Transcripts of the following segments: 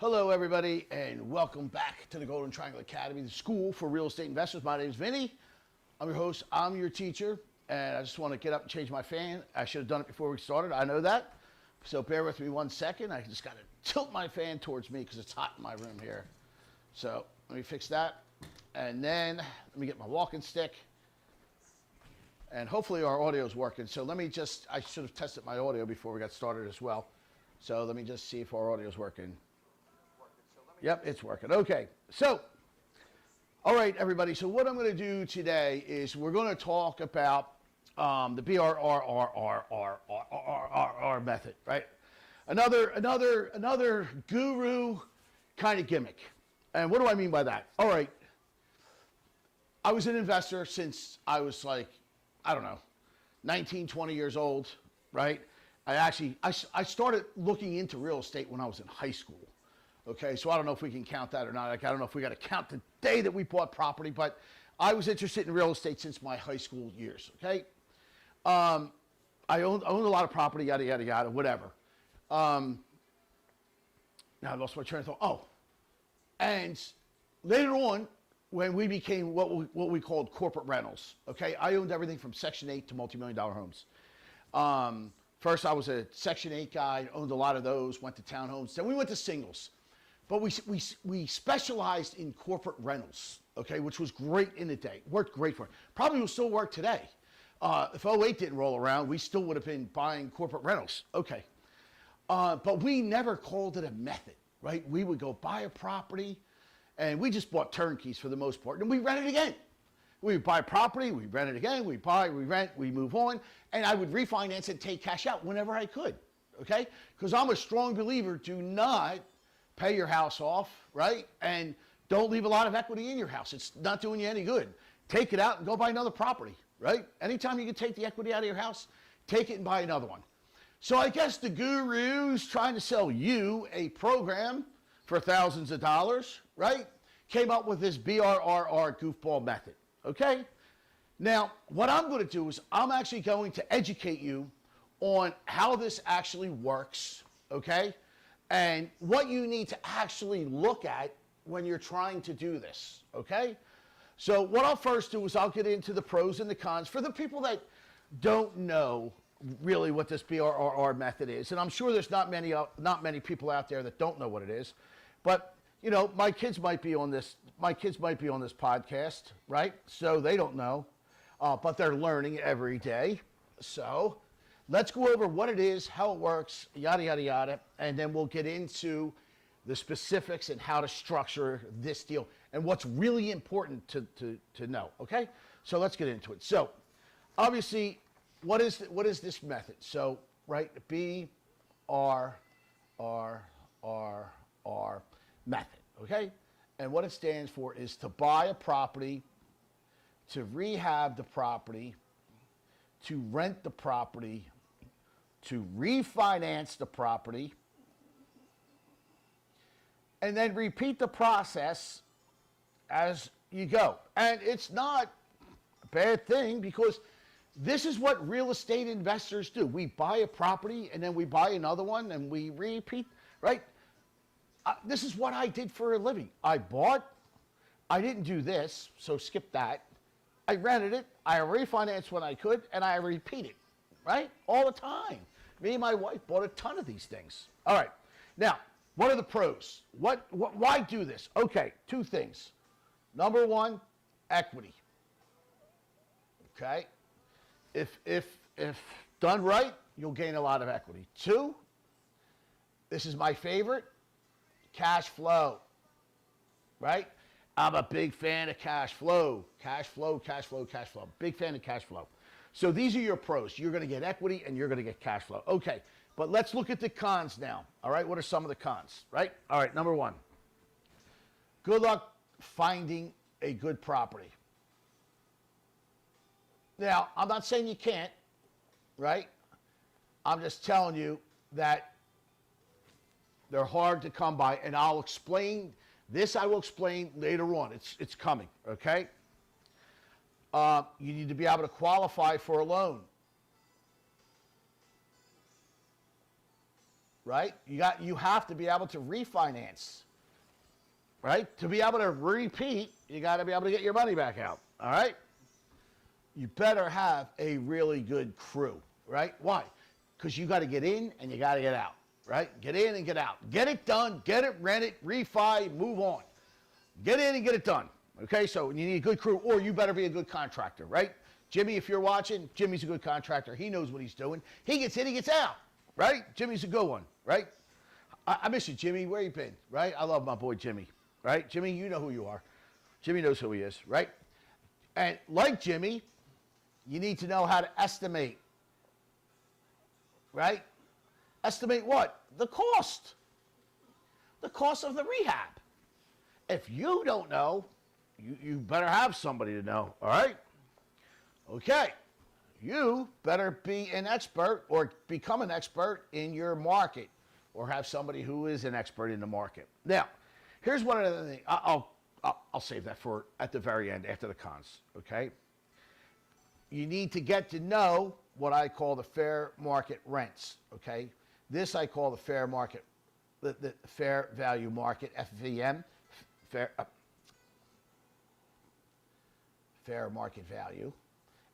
Hello, everybody, and welcome back to the Golden Triangle Academy, the school for real estate investors. My name is Vinny. I'm your host. I'm your teacher, and I just want to get up and change my fan. I should have done it before we started. I know that, so bear with me 1 second. I just got to tilt my fan towards me because it's hot in my room here. So let me fix that, and then let me get my walking stick, and hopefully our audio is working. So let me just, I should have tested my audio before we got started as well. So let me just see if our audio is working. Yep, it's working. Okay, so, all right, everybody. So what I'm going to do today is we're going to talk about the BRRRRRRRR method, right? Another guru kind of gimmick. And what do I mean by that? All right, I was an investor since I was like, I don't know, 19, 20 years old, right? I started looking into real estate when I was in high school. Okay, so I don't know if we can count that or not. Like, I don't know if we got to count the day that we bought property, but I was interested in real estate since my high school years, okay? I owned a lot of property, yada, yada, yada, whatever. Now I lost my train of thought. Oh, and later on, when we became what we called corporate rentals, okay? I owned everything from Section 8 to multi-million-dollar homes. First, I was a Section 8 guy, owned a lot of those, went to townhomes. Then we went to singles. But we specialized in corporate rentals, okay, which was great in the day. Worked great for it. Probably will still work today. If '08 didn't roll around, we still would have been buying corporate rentals. Okay. But we never called it a method, right? We would go buy a property, and we just bought turnkeys for the most part, and we rent it again. We would buy property, we rent it again, we buy, we rent, we move on, and I would refinance and take cash out whenever I could, okay? Because I'm a strong believer, do not pay your house off, right? And don't leave a lot of equity in your house. It's not doing you any good. Take it out and go buy another property, right? Anytime you can take the equity out of your house, take it and buy another one. So I guess the guru's trying to sell you a program for thousands of dollars, right? Came up with this BRRR goofball method, okay? Now, what I'm going to do is I'm actually going to educate you on how this actually works, okay? And what you need to actually look at when you're trying to do this, okay? So what I'll first do is I'll get into the pros and the cons for the people that don't know really what this BRRR method is. And I'm sure there's not many people out there that don't know what it is. But, you know, my kids might be on this podcast, right? So they don't know, but they're learning every day. So let's go over what it is, how it works, yada, yada, yada, and then we'll get into the specifics and how to structure this deal and what's really important to know, okay? So let's get into it. So obviously, what is this method? So, right, BRRRR method, okay? And what it stands for is to buy a property, to rehab the property, to rent the property, to refinance the property, and then repeat the process as you go. And it's not a bad thing because this is what real estate investors do. We buy a property and then we buy another one and we repeat, right? This is what I did for a living. I didn't do this, so skip that. I rented it, I refinanced when I could, and I repeat it, right? All the time. Me and my wife bought a ton of these things. All right. Now, what are the pros? Why do this? Okay, two things. Number one, equity. Okay? If done right, you'll gain a lot of equity. Two, this is my favorite, cash flow. Right? I'm a big fan of cash flow. Cash flow, cash flow, cash flow. Big fan of cash flow. So these are your pros. You're going to get equity and you're going to get cash flow. Okay, but let's look at the cons now. All right, what are some of the cons, right? All right, number one, good luck finding a good property. Now, I'm not saying you can't, right? I'm just telling you that they're hard to come by, and I'll explain this. I will explain later on. It's coming, okay? You need to be able to qualify for a loan. right? You have to be able to refinance, right? To be able to repeat, you got to be able to get your money back out, all right? You better have a really good crew, right? Why? Because you got to get in and you got to get out, right? Get in and get out. Get it done, get it rented, refi, move on. Get in and get it done, okay? So you need a good crew, or you better be a good contractor, right? Jimmy, if you're watching, Jimmy's a good contractor. He knows what he's doing. He gets in, he gets out, right? Jimmy's a good one, right? I miss you, Jimmy. Where you been, right? I love my boy Jimmy, right? Jimmy, you know who you are. Jimmy knows who he is, right? And like Jimmy, you need to know how to estimate, right? Estimate what? The cost. The cost of the rehab. If you don't know, you better have somebody to know, all right? Okay. You better be an expert or become an expert in your market, or have somebody who is an expert in the market. Now, here's one other thing. I'll save that for at the very end after the cons, okay? You need to get to know what I call the fair market rents, okay? This I call the fair market, the fair value market, FVM, fair market value.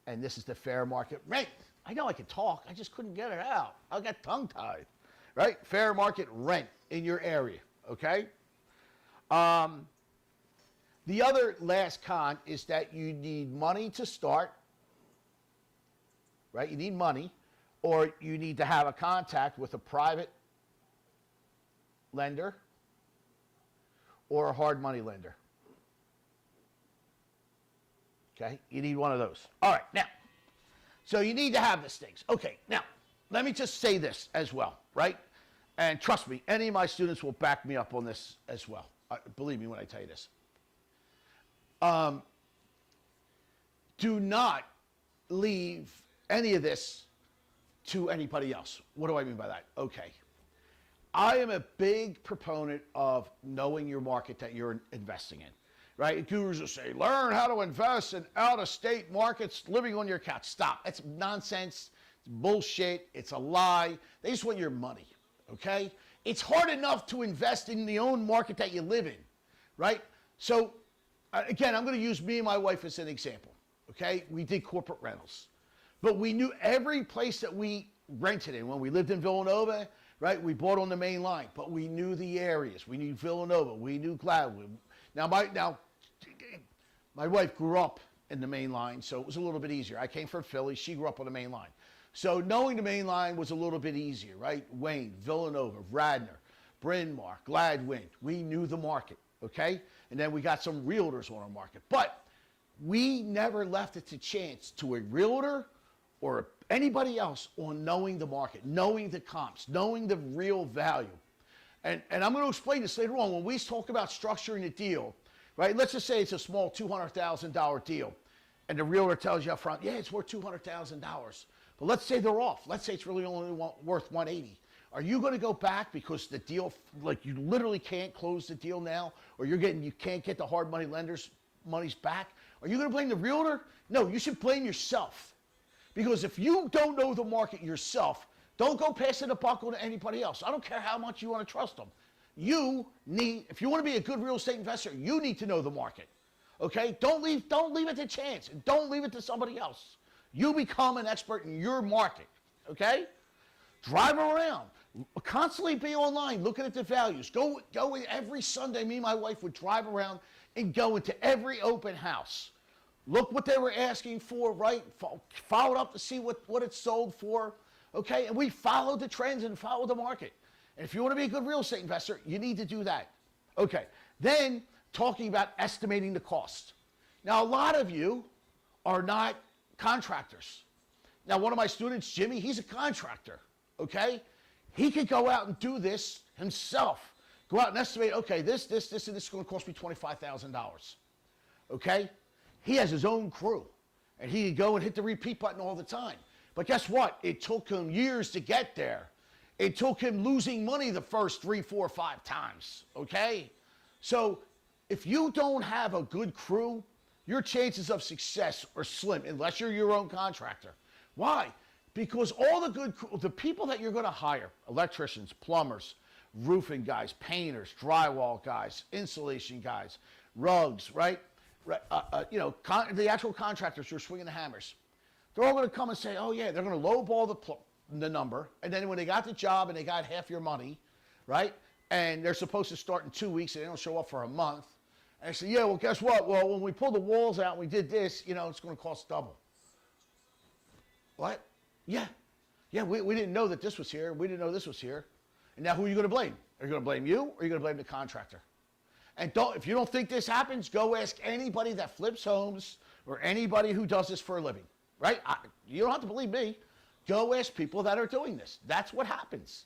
And this is the fair market rent. I know I can talk, I just couldn't get it out. I got tongue-tied, right? Fair market rent in your area, okay? The other last con is that you need money to start, right? You need money, or you need to have a contact with a private lender or a hard money lender. Okay, you need one of those. All right, now, so you need to have these things. Okay, now, let me just say this as well, right? And trust me, any of my students will back me up on this as well. Believe me when I tell you this. Do not leave any of this to anybody else. What do I mean by that? Okay. I am a big proponent of knowing your market that you're investing in, right? Gurus will say, learn how to invest in out-of-state markets living on your couch. Stop. That's nonsense. It's bullshit. It's a lie. They just want your money, okay? It's hard enough to invest in the own market that you live in, right? So, again, I'm going to use me and my wife as an example, okay? We did corporate rentals. But we knew every place that we rented in. When we lived in Villanova, right, we bought on the main line, but we knew the areas. We knew Villanova. We knew Gladwood. Now, my wife grew up in the main line, so it was a little bit easier. I came from Philly. She grew up on the main line. So knowing the main line was a little bit easier, right? Wayne, Villanova, Radnor, Bryn Mawr, Gladwin. We knew the market, okay? And then we got some realtors on our market. But we never left it to chance to a realtor or anybody else on knowing the market, knowing the comps, knowing the real value. And I'm going to explain this later on. When we talk about structuring a deal, right, let's just say it's a small $200,000 deal, and the realtor tells you up front, yeah, it's worth $200,000. But let's say they're off. Let's say it's really only worth 180. Are you going to go back because the deal, like you literally can't close the deal now, or you can't get the hard money lenders' monies back? Are you going to blame the realtor? No, you should blame yourself. Because if you don't know the market yourself, don't go passing the buck on to anybody else. I don't care how much you want to trust them. If you want to be a good real estate investor, you need to know the market. Okay? Don't leave it to chance. And don't leave it to somebody else. You become an expert in your market. Okay? Drive around. Constantly be online looking at the values. Go every Sunday, me and my wife would drive around and go into every open house. Look what they were asking for, right? Followed up to see what it sold for, okay? And we followed the trends and followed the market. And if you want to be a good real estate investor, you need to do that. Okay, then talking about estimating the cost. Now, a lot of you are not contractors. Now, one of my students, Jimmy, he's a contractor, okay? He could go out and do this himself. Go out and estimate, okay, this, and this is going to cost me $25,000, okay? He has his own crew, and he could go and hit the repeat button all the time. But guess what? It took him years to get there. It took him losing money the first 3, 4, 5 times, okay? So if you don't have a good crew, your chances of success are slim, unless you're your own contractor. Why? Because all the people that you're going to hire, electricians, plumbers, roofing guys, painters, drywall guys, insulation guys, rugs, right? The actual contractors who are swinging the hammers, they're all going to come and say, oh yeah, they're going to lowball the number, and then when they got the job and they got half your money, right? And they're supposed to start in 2 weeks and they don't show up for a month. And I say, yeah, well, guess what? Well, when we pulled the walls out and we did this, it's going to cost double. What? Yeah. Yeah, we didn't know that this was here. We didn't know this was here. And now who are you going to blame? Are you going to blame you or are you going to blame the contractor? And if you don't think this happens, go ask anybody that flips homes or anybody who does this for a living, right? You don't have to believe me. Go ask people that are doing this. That's what happens,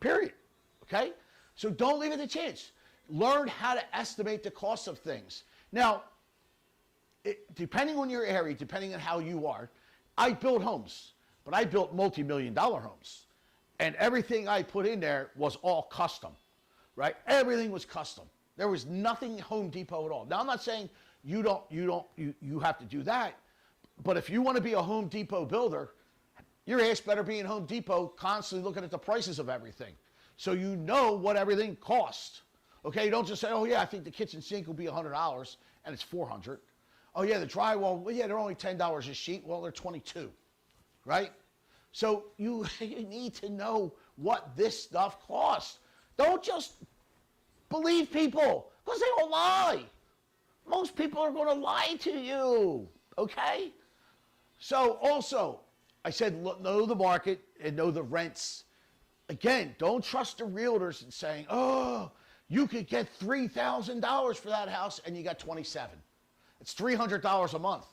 period, okay? So don't leave it to chance. Learn how to estimate the cost of things. Now, depending on your area, depending on how you are, I build homes, but I built multi-million-dollar homes. And everything I put in there was all custom, right? Everything was custom. There was nothing Home Depot at all. Now, I'm not saying you have to do that, but if you want to be a Home Depot builder, your ass better be in Home Depot constantly looking at the prices of everything. So you know what everything costs. Okay, you don't just say, oh yeah, I think the kitchen sink will be $100 and it's $400. Oh yeah, the drywall, well, yeah, they're only $10 a sheet. Well, they're $22, right? So you need to know what this stuff costs. Don't just believe people, because they will lie. Most people are going to lie to you, okay? So also, I said know the market and know the rents. Again, don't trust the realtors in saying, oh, you could get $3,000 for that house and you got 27. It's $300 a month,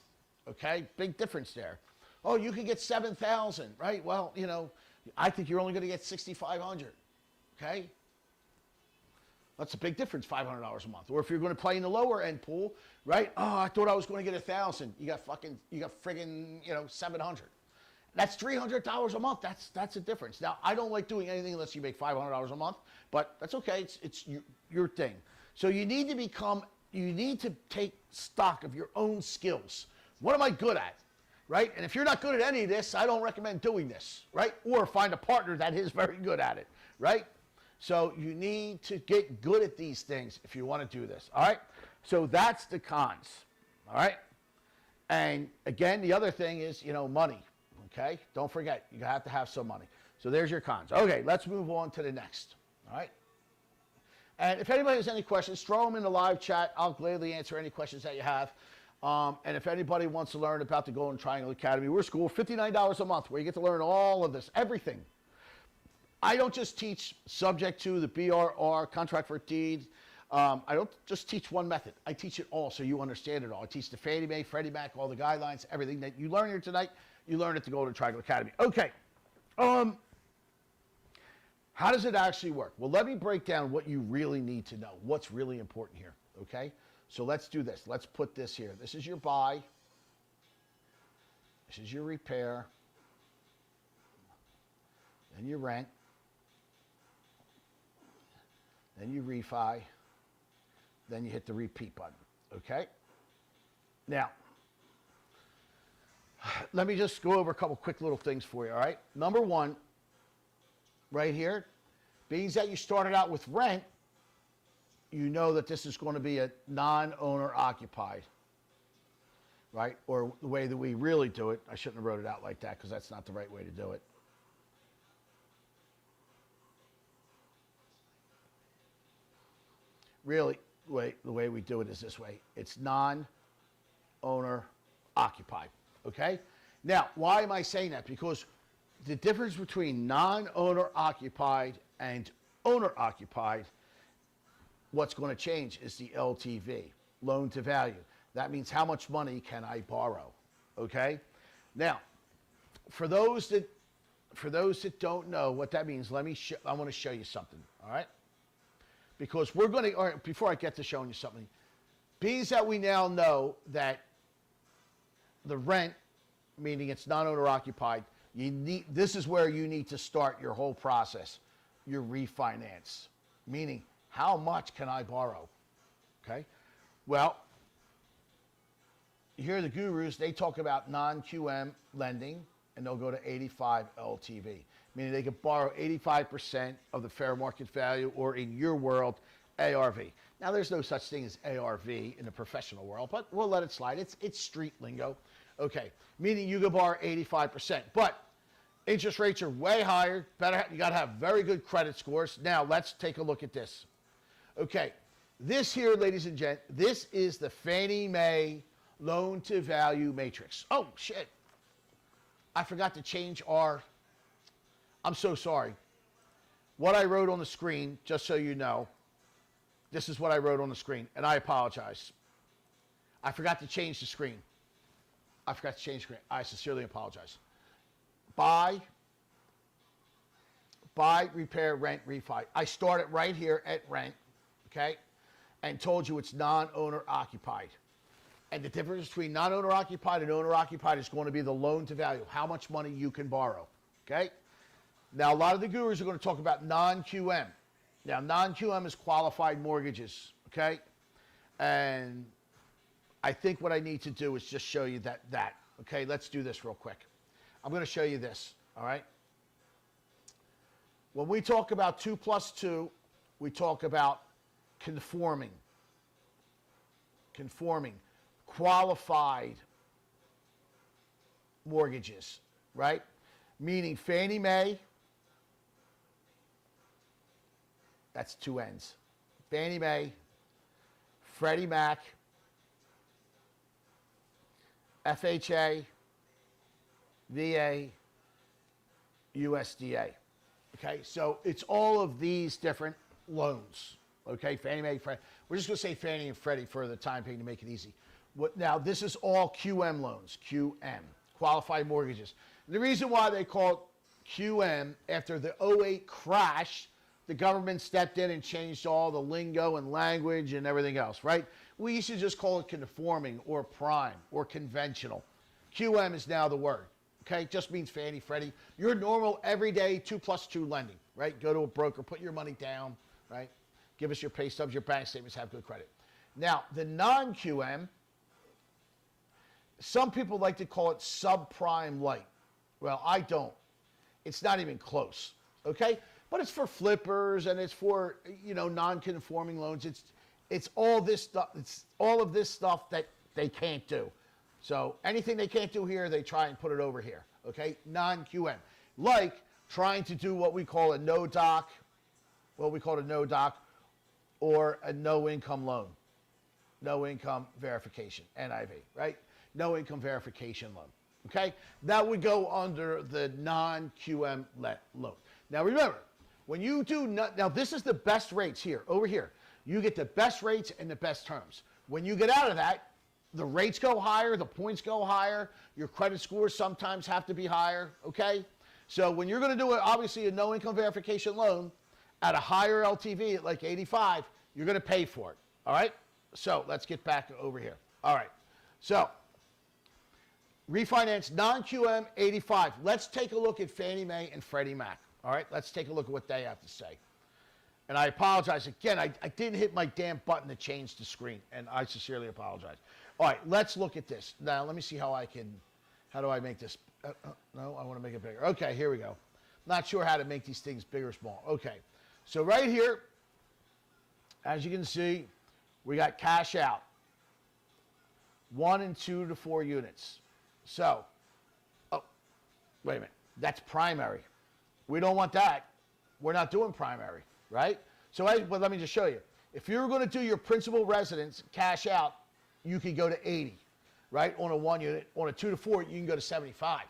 okay? Big difference there. Oh, you could get 7,000, right? Well, I think you're only going to get 6,500, okay? That's a big difference, $500 a month. Or if you're going to play in the lower end pool, right? Oh, I thought I was going to get 1,000. You got friggin', 700. That's $300 a month. That's a difference. Now, I don't like doing anything unless you make $500 a month, but that's okay. It's your thing. So you need to take stock of your own skills. What am I good at, right? And if you're not good at any of this, I don't recommend doing this, right? Or find a partner that is very good at it, right? So you need to get good at these things if you want to do this, all right? So that's the cons, all right? And again, the other thing is, money. Okay, don't forget, you have to have some money. So there's your cons. Okay, let's move on to the next. All right. And if anybody has any questions, throw them in the live chat. I'll gladly answer any questions that you have. And if anybody wants to learn about the Golden Triangle Academy, we're school, $59 a month, where you get to learn all of this, everything. I don't just teach subject to the BRR, contract for deed. I don't just teach one method. I teach it all so you understand it all. I teach the Fannie Mae, Freddie Mac, all the guidelines, everything that you learn here tonight. You learn at the Golden Triangle Academy. Okay. How does it actually work? Well, let me break down what you really need to know, what's really important here, okay? So let's do this. Let's put this here. This is your buy. This is your repair. Then you rent. Then you refi. Then you hit the repeat button, okay? Now, let me just go over a couple quick little things for you, all right? Number one, right here, being that you started out with rent, you know that this is going to be a non-owner occupied, right? Or the way that we really do it, I shouldn't have wrote it out like that because that's not the right way to do it. Really, the way we do it is this way. It's non-owner occupied. Okay? Now, why am I saying that? Because the difference between non-owner occupied and owner occupied, what's going to change is the LTV, loan to value. That means how much money can I borrow? Okay? Now, for those that don't know what that means, I want to show you something, all right? Because we're going to, all right, before I get to showing you something, being that we now know that the rent, meaning it's non-owner occupied, this is where you need to start your whole process, your refinance, meaning how much can I borrow? Okay? Well, here the gurus, they talk about non-QM lending, and they'll go to 85 LTV, meaning they can borrow 85% of the fair market value, or in your world, ARV. Now, there's no such thing as ARV in the professional world, but we'll let it slide. It's street lingo. Okay, meaning you can borrow 85%, but interest rates are way higher. You got to have very good credit scores. Now, let's take a look at this. Okay, this here, ladies and gents, this is the Fannie Mae loan-to-value matrix. Oh, shit. I forgot to change I'm so sorry. What I wrote on the screen, just so you know, this is what I wrote on the screen, and I apologize. I forgot to change the screen. I sincerely apologize. Buy, repair, rent, refi. I started right here at rent, okay, and told you it's non-owner occupied. And the difference between non-owner occupied and owner occupied is going to be the loan to value, how much money you can borrow, okay? Now, a lot of the gurus are going to talk about non-QM. Now, non-QM is qualified mortgages, okay? And I think what I need to do is just show you that. Okay, let's do this real quick. I'm going to show you this, all right? When we talk about 2 plus 2, we talk about conforming, qualified mortgages, right? Meaning Fannie Mae, that's two ends. Fannie Mae, Freddie Mac, FHA, VA, USDA. Okay, so it's all of these different loans. Okay, Fannie Mae, Freddie. We're just going to say Fannie and Freddie for the time being to make it easy. Now, this is all QM loans, QM, qualified mortgages. And the reason why they call it QM, after the '08 crash, the government stepped in and changed all the lingo and language and everything else, right? We used to just call it conforming or prime or conventional. QM is now the word, okay? It just means Fannie, Freddie. Your normal, everyday 2 plus 2 lending, right? Go to a broker, put your money down, right? Give us your pay stubs, your bank statements, have good credit. Now, the non-QM, some people like to call it subprime light. Well, I don't. It's not even close, okay? But it's for flippers and it's for, you know, non-conforming loans. It's all this stuff. It's all of this stuff that they can't do. So anything they can't do here, they try and put it over here, okay? Non-QM. Like trying to do what we call a no-doc, or a no-income loan. No-income verification, NIV, right? No-income verification loan, okay? That would go under the non-QM loan. Now remember, when you do now this is the best rates here, over here. You get the best rates and the best terms. When you get out of that, the rates go higher, the points go higher, your credit scores sometimes have to be higher, okay? So when you're going to do obviously a no-income verification loan at a higher LTV at like 85, you're going to pay for it, all right? So let's get back over here. All right, so refinance non-QM 85. Let's take a look at Fannie Mae and Freddie Mac, all right? Let's take a look at what they have to say. And I apologize again, I didn't hit my damn button to change the screen, and I sincerely apologize. All right, let's look at this. Now, let me see how do I make this? No, I want to make it bigger. Okay, here we go. Not sure how to make these things big or small. Okay, so right here, as you can see, we got cash out. 1 and 2 to 4 units. So, oh, wait a minute. That's primary. We don't want that. We're not doing primary, right? So, well, let me just show you. If you're going to do your principal residence cash out, you could go to 80, right? On a 1 unit. On a 2 to 4, you can go to 75.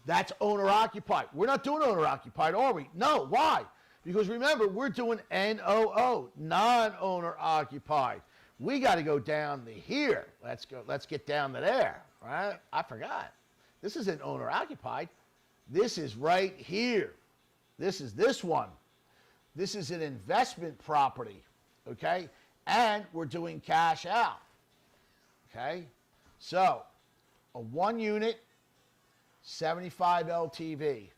That's owner occupied. We're not doing owner occupied, are we? No. Why? Because remember, we're doing NOO, non-owner occupied. We got to go down to here. Let's go. Let's get down to there, right? I forgot. This isn't owner occupied. This is right here. This is this one. This is an investment property, okay? And we're doing cash out, okay? So, a 1 unit, 75 LTV.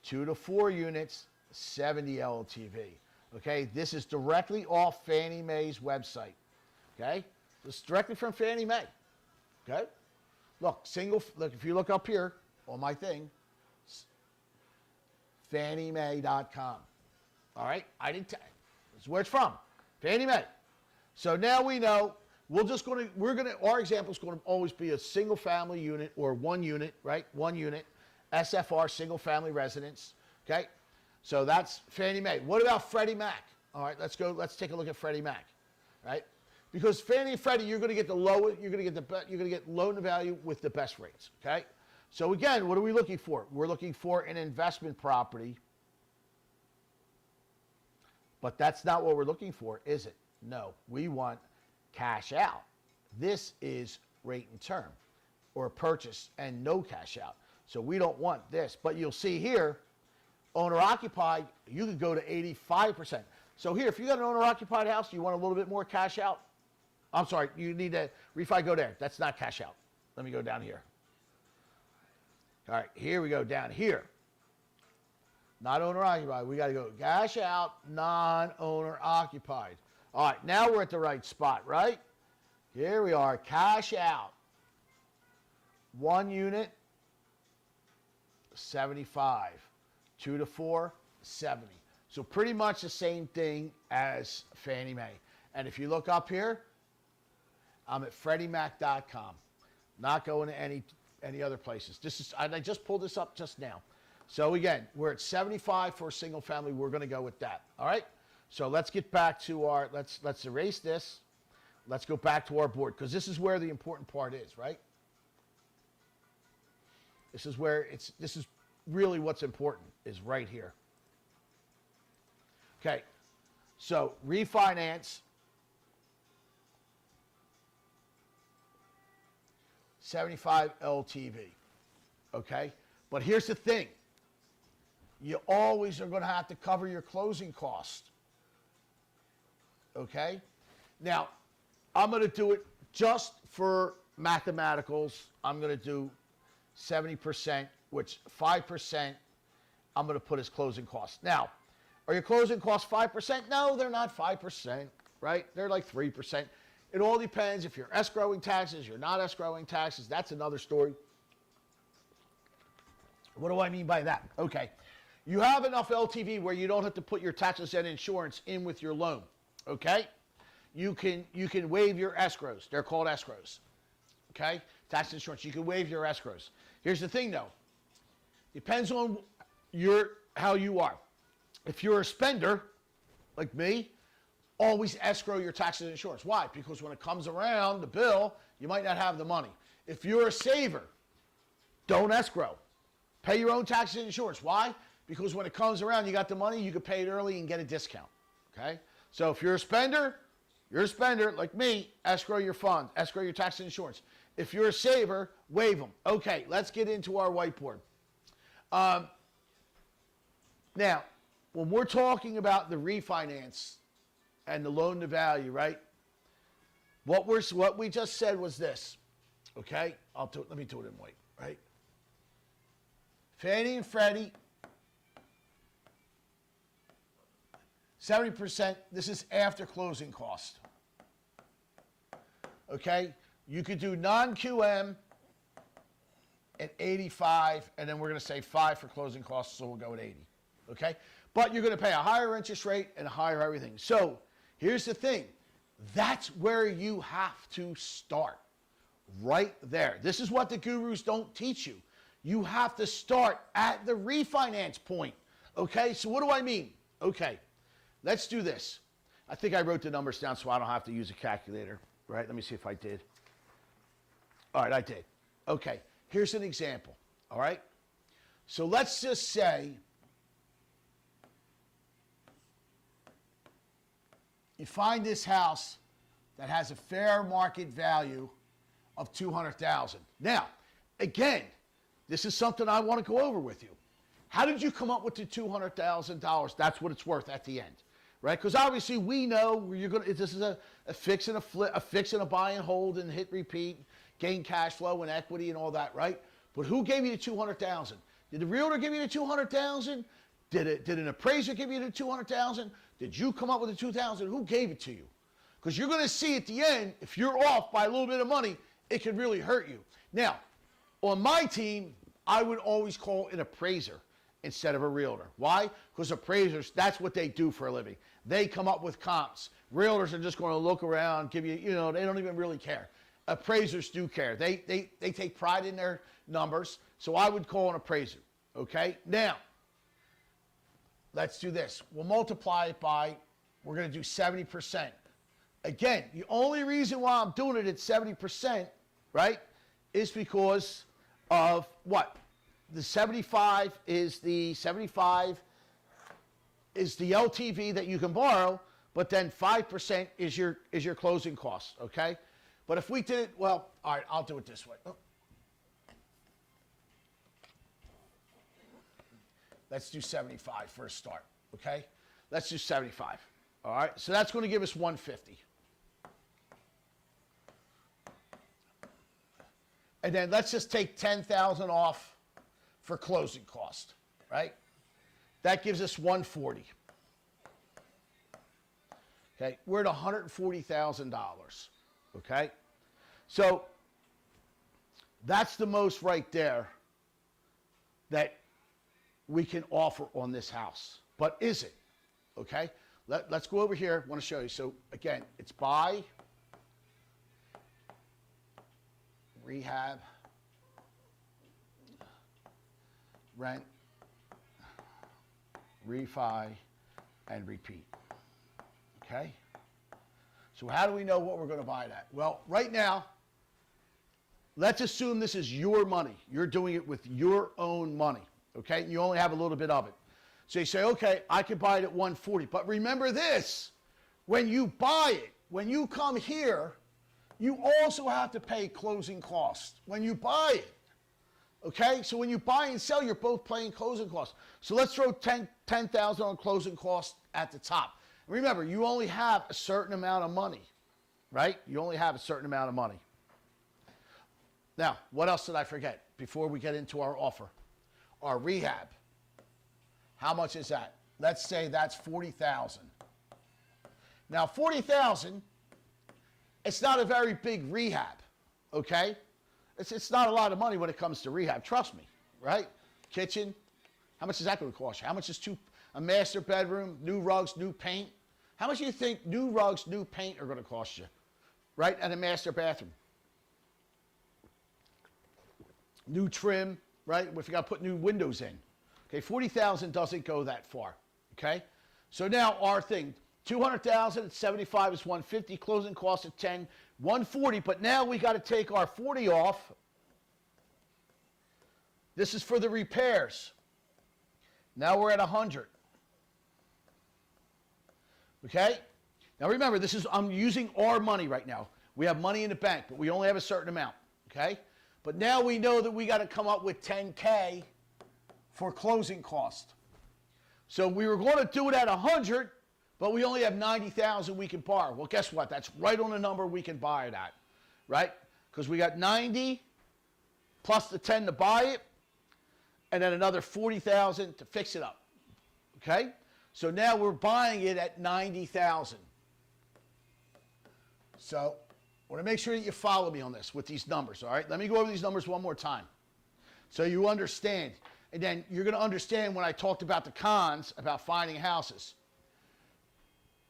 2 to 4 units, 70 LTV, okay? This is directly off Fannie Mae's website, okay? This is directly from Fannie Mae, okay? Look, if you look up here, on my thing, FannieMae.com. All right? That's where it's from. Fannie Mae. So now we know our example is going to always be a single family unit or one unit, right? One unit, SFR, single family residence. Okay? So that's Fannie Mae. What about Freddie Mac? All right, let's take a look at Freddie Mac. Right? Because Fannie and Freddie, you're going to get loan to value with the best rates. Okay? So again, what are we looking for? We're looking for an investment property. But that's not what we're looking for, is it? No, we want cash out. This is rate and term, or purchase and no cash out. So we don't want this. But you'll see here, owner-occupied, you could go to 85%. So here, if you got an owner-occupied house, you want a little bit more cash out. I'm sorry, you need to refi, go there. That's not cash out. Let me go down here. All right, here we go down here. Not owner-occupied. We got to go cash out, non-owner-occupied. All right, now we're at the right spot, right? Here we are, cash out. One unit, 75. 2 to 4, 70. So pretty much the same thing as Fannie Mae. And if you look up here, I'm at FreddieMac.com. Not going to any other places. I just pulled this up just now. So again, we're at 75 for a single family. We're going to go with that. All right? So let's get back to let's erase this. Let's go back to our board, because this is where the important part is, right? This is really what's important, is right here. Okay. So refinance, 75 LTV. Okay? But here's the thing. You always are going to have to cover your closing cost. Okay? Now, I'm going to do it just for mathematicals. I'm going to do 70%, which 5% I'm going to put as closing costs. Now, are your closing costs 5%? No, they're not 5%, right? They're like 3%. It all depends if you're escrowing taxes, you're not escrowing taxes. That's another story. What do I mean by that? Okay. You have enough LTV where you don't have to put your taxes and insurance in with your loan. Okay? You can waive your escrows. They're called escrows. Okay? Tax insurance. You can waive your escrows. Here's the thing, though. Depends on how you are. If you're a spender, like me, always escrow your taxes and insurance. Why? Because when it comes around, the bill, you might not have the money. If you're a saver, don't escrow. Pay your own taxes and insurance. Why? Because when it comes around, you got the money, you can pay it early and get a discount. Okay? So if you're a spender like me, escrow your funds, escrow your taxes and insurance. If you're a saver, waive them. Okay, let's get into our whiteboard. Now, when we're talking about the refinance and the loan to value, right? What we just said was this. Okay? Let me do it in white, right? Fannie and Freddie, 70%, this is after closing cost. Okay? You could do non-QM at 85, and then we're going to say 5 for closing costs, so we'll go at 80. Okay? But you're going to pay a higher interest rate and a higher everything. So here's the thing. That's where you have to start. Right there. This is what the gurus don't teach you. You have to start at the refinance point. Okay? So what do I mean? Okay. Let's do this. I think I wrote the numbers down so I don't have to use a calculator. Right? Let me see if I did. All right, I did. Okay. Here's an example. All right? So let's just say you find this house that has a fair market value of $200,000. Now, again, this is something I want to go over with you. How did you come up with the $200,000? That's what it's worth at the end, right? Because obviously we know this is a fix and a flip, a fix and a buy and hold and hit repeat, gain cash flow and equity and all that, right? But who gave you the $200,000? Did the realtor give you the $200,000? Did an appraiser give you the $200,000? Did you come up with the $2,000? Who gave it to you? Because you're going to see at the end, if you're off by a little bit of money, it can really hurt you. Now, on my team, I would always call an appraiser instead of a realtor. Why? Because appraisers, that's what they do for a living. They come up with comps. Realtors are just going to look around, give you, they don't even really care. Appraisers do care. They take pride in their numbers. So I would call an appraiser. Okay? Now, let's do this. We'll multiply it by, we're going to do 70%. Again, the only reason why I'm doing it at 70%, right, is because of what? The 75 is the LTV that you can borrow, but then 5% is your closing costs, okay? But if we did it, well, all right, I'll do it this way. Oh. Let's do 75 for a start, okay? Let's do 75. All right, so that's going to give us 150. And then let's just take 10,000 off for closing cost, right? That gives us 140. Okay, we're at $140,000. Okay, so that's the most right there that we can offer on this house. But is it? Okay, let's go over here. I want to show you. So again, it's buy, rehab, rent, refi, and repeat. Okay? So how do we know what we're going to buy it at? Well, right now, let's assume this is your money. You're doing it with your own money. Okay? And you only have a little bit of it. So you say, okay, I could buy it at 140. But remember this, when you buy it, when you come here, you also have to pay closing costs when you buy it. Okay? So when you buy and sell, you're both paying closing costs. So let's throw 10,000 on closing costs at the top. Remember, you only have a certain amount of money, right? You only have a certain amount of money. Now, what else did I forget before we get into our offer? Our rehab. How much is that? Let's say that's 40,000. Now, 40,000, it's not a very big rehab, okay? It's not a lot of money when it comes to rehab. Trust me, right? Kitchen, how much is that going to cost you? How much is a master bedroom, new rugs, new paint? How much do you think new rugs, new paint are going to cost you, right? And a master bathroom. New trim, right? If you got to put new windows in. Okay, 40,000 doesn't go that far, okay? So now our thing, 200,000 at 75 is 150, closing costs at 10, 140, but now we got to take our 40 off. This is for the repairs. Now we're at 100. Okay? Now remember, I'm using our money right now. We have money in the bank, but we only have a certain amount. Okay? But now we know that we got to come up with $10K for closing cost. So we were going to do it at 100, but we only have 90,000 we can borrow. Well, guess what? That's right on the number we can buy it at, right? Because we got 90 plus the 10 to buy it, and then another 40,000 to fix it up. Okay? So now we're buying it at 90,000. So I want to make sure that you follow me on this with these numbers, all right? Let me go over these numbers one more time so you understand. And then you're going to understand when I talked about the cons about finding houses.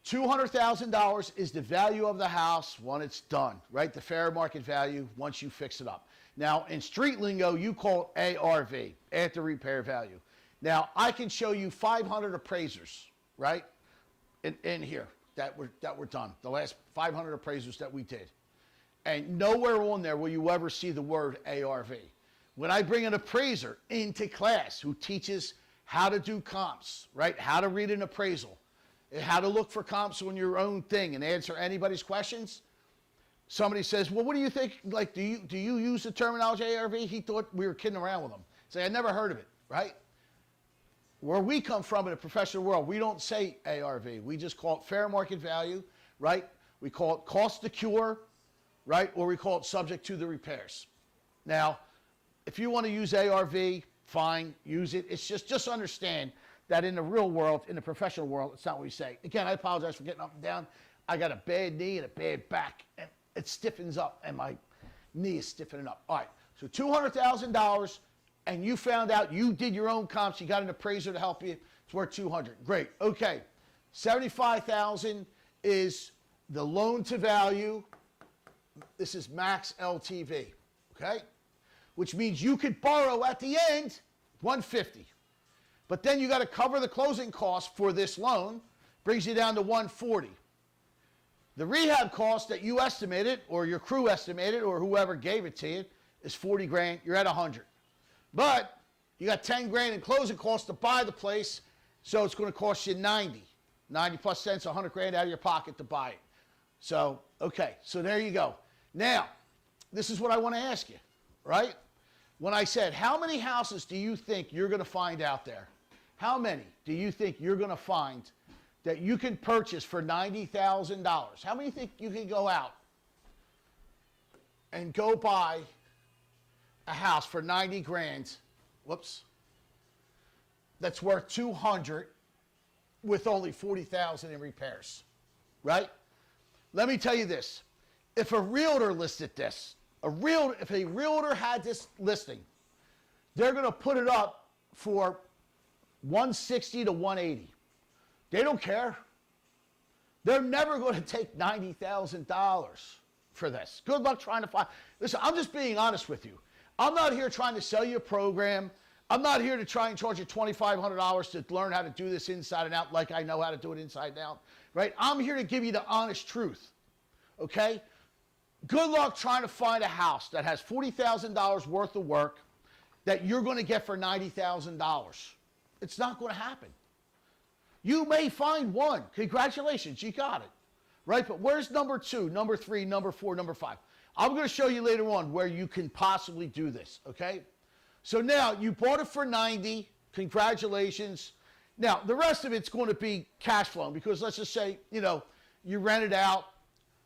$200,000 is the value of the house when it's done, right? The fair market value once you fix it up. Now, in street lingo, you call it ARV, after repair value. Now, I can show you 500 appraisers, right, in here that were done, the last 500 appraisers that we did. And nowhere on there will you ever see the word ARV. When I bring an appraiser into class who teaches how to do comps, right, how to read an appraisal, how to look for comps on your own thing and answer anybody's questions, somebody says, well, what do you think? Like, do you use the terminology ARV? He thought we were kidding around with him. Say, I never heard of it, right? Where we come from in the professional world, we don't say ARV. We just call it fair market value, right? We call it cost to cure, right? Or we call it subject to the repairs. Now, if you want to use ARV, fine, use it. It's just understand that in the real world, in the professional world, it's not what we say. Again, I apologize for getting up and down. I got a bad knee and a bad back, and it stiffens up, and my knee is stiffening up. All right, so $200,000 and you found out you did your own comps, you got an appraiser to help you, it's worth 200. Great. Okay. 75,000 is the loan to value. This is max LTV. Okay? Which means you could borrow at the end 150. But then you got to cover the closing costs for this loan, brings you down to 140. The rehab cost that you estimated, or your crew estimated, or whoever gave it to you, is 40 grand. You're at 100. But you got 10 grand in closing costs to buy the place, so it's going to cost you 90. 90 plus cents, 100 grand out of your pocket to buy it. So, okay, so there you go. Now, this is what I want to ask you, right? When I said, how many houses do you think you're going to find out there? How many do you think you're going to find that you can purchase for $90,000? How many think you can go out and go buy a house for 90 grand, whoops, that's worth 200 with only 40,000 in repairs, right? Let me tell you this. If a realtor listed this, if a realtor had this listing, they're going to put it up for 160 to 180. They don't care. They're never going to take $90,000 for this. Good luck trying to find. Listen, I'm just being honest with you. I'm not here trying to sell you a program. I'm not here to try and charge you $2,500 to learn how to do this inside and out like I know how to do it inside and out, right? I'm here to give you the honest truth, okay? Good luck trying to find a house that has $40,000 worth of work that you're going to get for $90,000. It's not going to happen. You may find one. Congratulations, you got it, right? But where's number 2, number 3, number 4, number 5? I'm going to show you later on where you can possibly do this, okay? So now you bought it for 90. Congratulations. Now, the rest of it's going to be cash flow because let's just say, you rent it out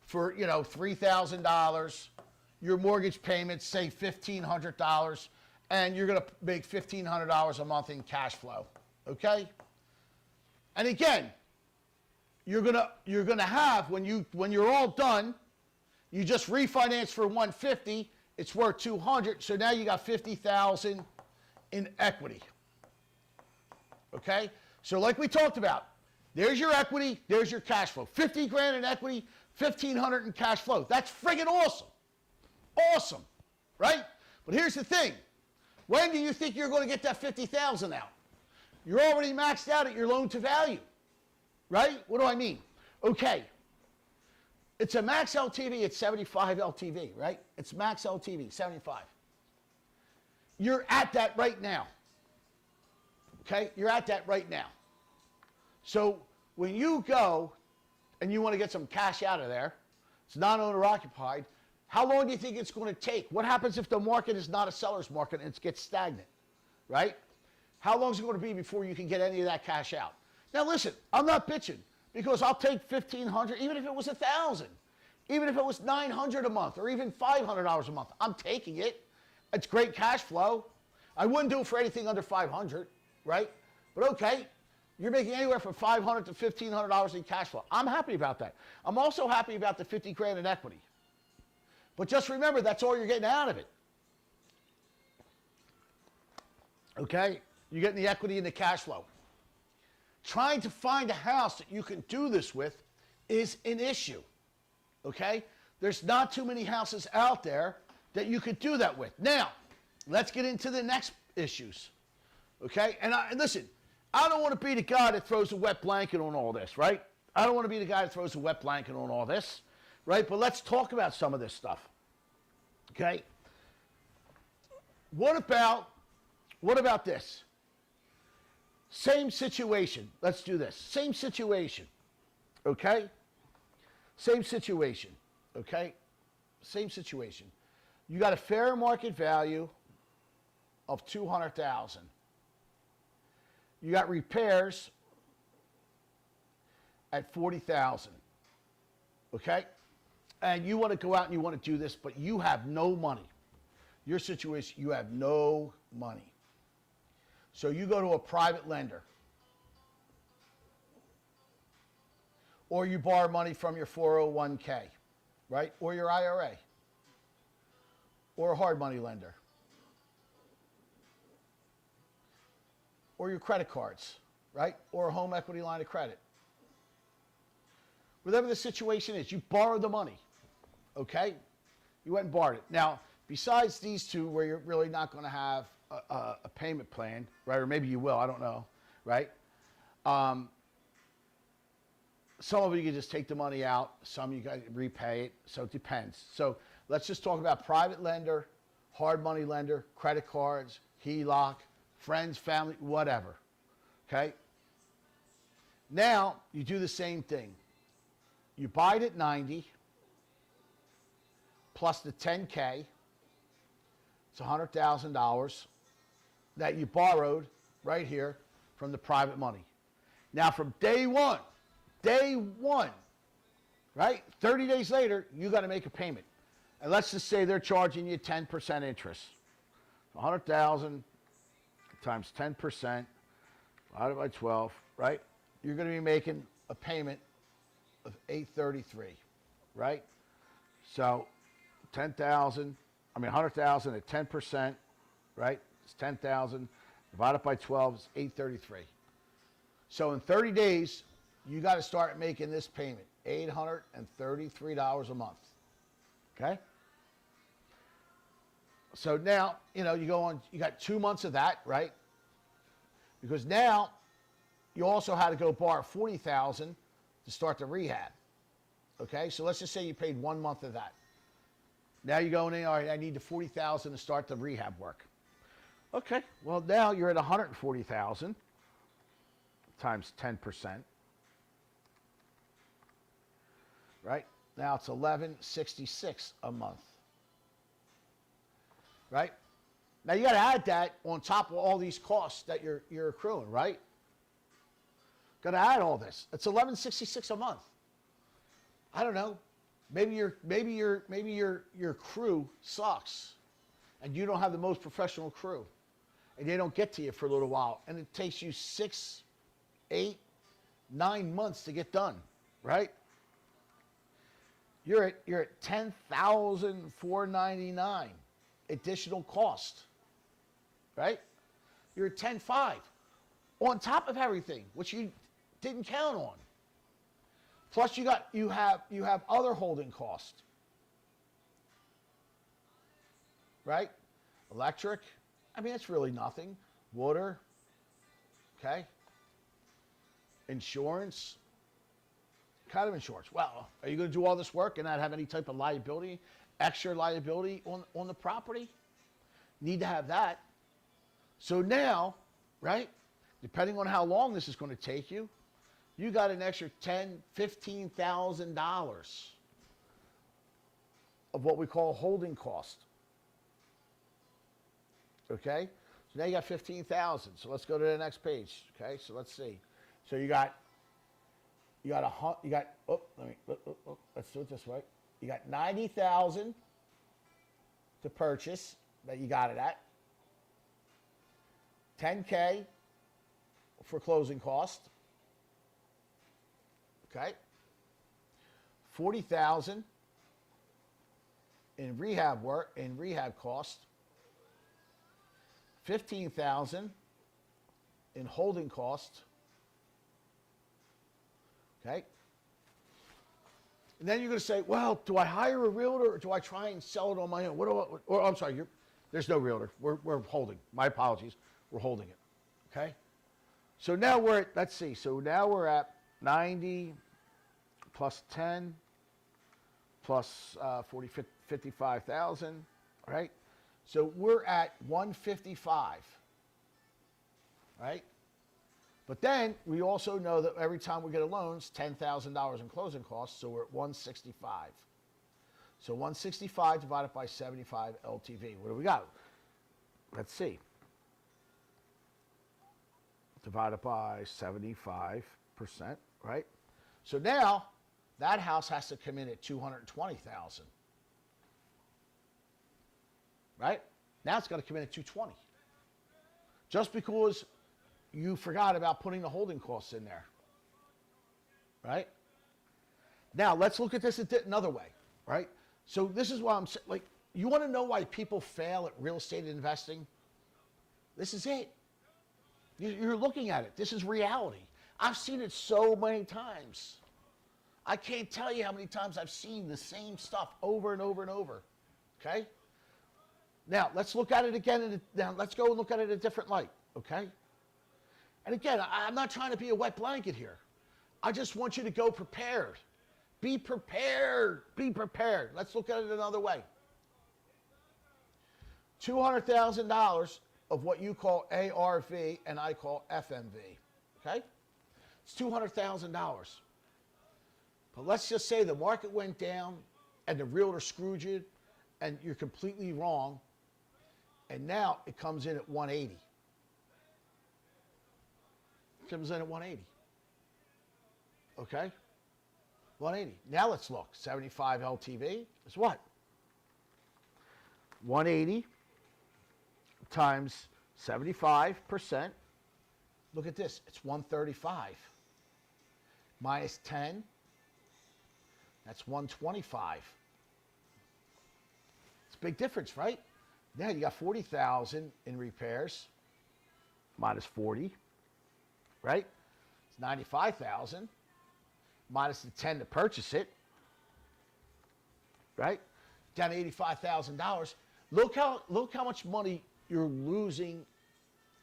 for, $3,000. Your mortgage payments, say $1,500, and you're going to make $1,500 a month in cash flow, okay? And again, you're gonna have when you're all done, you just refinance for 150. It's worth 200, so now you got 50,000 in equity. Okay, so like we talked about, there's your equity, there's your cash flow. 50 grand in equity, 1,500 in cash flow. That's friggin' awesome, awesome, right? But here's the thing: when do you think you're going to get that 50,000 out? You're already maxed out at your loan to value, right? What do I mean? Okay, it's a max LTV at 75 LTV, right? It's max LTV, 75. You're at that right now, okay? You're at that right now. So when you go and you want to get some cash out of there, it's non-owner occupied, how long do you think it's going to take? What happens if the market is not a seller's market and it gets stagnant, right? How long is it going to be before you can get any of that cash out? Now listen, I'm not bitching because I'll take $1,500, even if it was $1,000, even if it was $900 a month or even $500 a month. I'm taking it. It's great cash flow. I wouldn't do it for anything under $500, right? But okay, you're making anywhere from $500 to $1,500 in cash flow. I'm happy about that. I'm also happy about the 50 grand in equity. But just remember, that's all you're getting out of it. Okay? You're getting the equity and the cash flow. Trying to find a house that you can do this with is an issue. Okay? There's not too many houses out there that you could do that with. Now, let's get into the next issues. Okay? And listen, I don't want to be the guy that throws a wet blanket on all this, right? I don't want to be the guy that throws a wet blanket on all this, right? But let's talk about some of this stuff. Okay? What about this? Same situation. Let's do this. Same situation. Okay? Same situation. Okay? Same situation. You got a fair market value of $200,000. You got repairs at $40,000. Okay? And you want to go out and you want to do this, but you have no money. Your situation, you have no money. So you go to a private lender. Or you borrow money from your 401k, right? Or your IRA. Or a hard money lender. or your credit cards, right? Or a home equity line of credit. Whatever the situation is, you borrowed the money, okay? You went and borrowed it. Now, besides these two where you're really not going to have a payment plan, right? Or maybe you will, I don't know, right? Some of you can just take the money out. Some you got to repay it. So it depends. So let's just talk about private lender, hard money lender, credit cards, HELOC, friends, family, whatever. Okay? Now you do the same thing. You buy it at 90 plus the 10K. It's $100,000 that you borrowed right here from the private money. Now from day one, right? 30 days later, you got to make a payment. And let's just say they're charging you 10% interest. 100,000 times 10% divided by 12, right? You're going to be making a payment of $833, right? So 10,000, 100,000 at 10%, right? It's 10,000 divided by 12 is 833. So in 30 days, you got to start making this payment, $833 a month. Okay? So now, you go on, you got 2 months of that, right? Because now you also had to go borrow $40,000 to start the rehab. Okay? So let's just say you paid 1 month of that. Now you're going in, all right, I need the $40,000 to start the rehab work. Okay, well now you're at $140,000 times 10%. Right? Now it's $1,166 a month. Right? Now you got to add that on top of all these costs that you're accruing, right? Got to add all this. It's $1,166 a month. I don't know. Maybe your crew sucks, and you don't have the most professional crew, and they don't get to you for a little while, and it takes you 6, 8, 9 months to get done, right? You're at $10,499 additional cost, right? You're at $10,500 on top of everything, which you didn't count on. Plus you have other holding costs, right? Electric, it's really nothing. Water, okay? Insurance. Kind of insurance. Well, are you going to do all this work and not have any type of liability, extra liability on the property? Need to have that. So now, right, depending on how long this is going to take you, you got an extra $10,000, $15,000 of what we call holding cost. Okay? So now you got $15,000. So let's go to the next page. Okay? So let's see. So let's do it this way. You got $90,000 to purchase that you got it at. $10K for closing cost. Okay. $40,000 in rehab work, in rehab cost. $15,000 in holding cost. Okay. And then you're going to say, well, do I hire a realtor or do I try and sell it on my own? I'm sorry, there's no realtor. We're holding. My apologies. We're holding it. Okay. So now we're at, let's see. So now we're at 90 plus 10 plus 55,000, right? So we're at 155, right? But then we also know that every time we get a loan, it's $10,000 in closing costs, so we're at 165. So 165 divided by 75 LTV. What do we got? Let's see. Divided by 75%, right? So now that house has to come in at $220,000. Right? Now it's got to come in at $220,000. Just because you forgot about putting the holding costs in there. Right? Now let's look at this another way, right? So this is why I'm like, you want to know why people fail at real estate investing? This is it. You're looking at it. This is reality. I've seen it so many times. I can't tell you how many times I've seen the same stuff over and over and over. Okay? Now, let's look at it again. Now, let's go and look at it in a different light. Okay? And again, I'm not trying to be a wet blanket here. I just want you to go prepared. Be prepared. Be prepared. Let's look at it another way. $200,000 of what you call ARV and I call FMV. Okay? It's $200,000. But let's just say the market went down and the realtor screwed you and you're completely wrong. And now it comes in at 180. It comes in at 180. Okay? 180. Now let's look. 75 LTV is what? 180 times 75%. Look at this. It's 135. Minus 10. That's 125. It's a big difference, right? Now you got 40,000 in repairs. Minus 40. Right? It's 95,000. Minus the 10 to purchase it. Right? Down to $85,000. Look how much money you're losing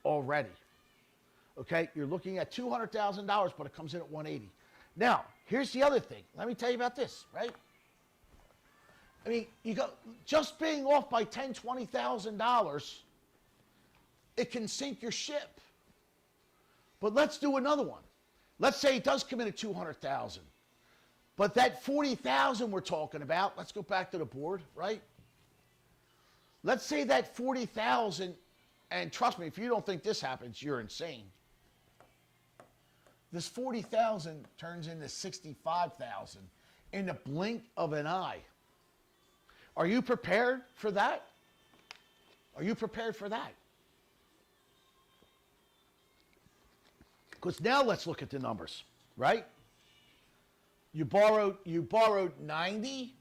already. Okay? You're looking at $200,000, but it comes in at 180. Now, here's the other thing. Let me tell you about this, right? I mean, you go just being off by $10,000, $20,000, it can sink your ship. But let's do another one. Let's say it does come in at 200,000. But that 40,000 we're talking about, let's go back to the board, right? Let's say that 40,000, and trust me, if you don't think this happens, you're insane. This 40,000 turns into 65,000 in the blink of an eye. Are you prepared for that? Are you prepared for that? Because now let's look at the numbers, right? You borrowed 90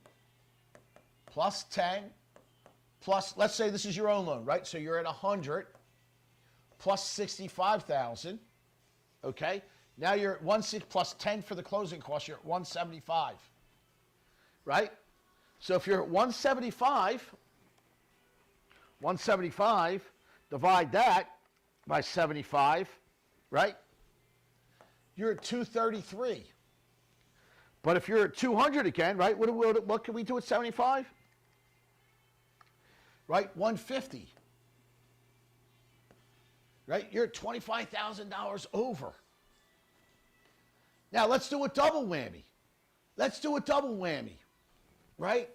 plus 10 plus, let's say this is your own loan, right? So you're at 100 plus 65,000, okay? Now you're at 160 plus 10 for the closing costs, you're at 175, right? So if you're at 175, divide that by 75, right? You're at 233. But if you're at 200 again, right, what can we do at 75? Right, 150. Right, you're at $25,000 over. Now let's do a double whammy. Let's do a double whammy, right?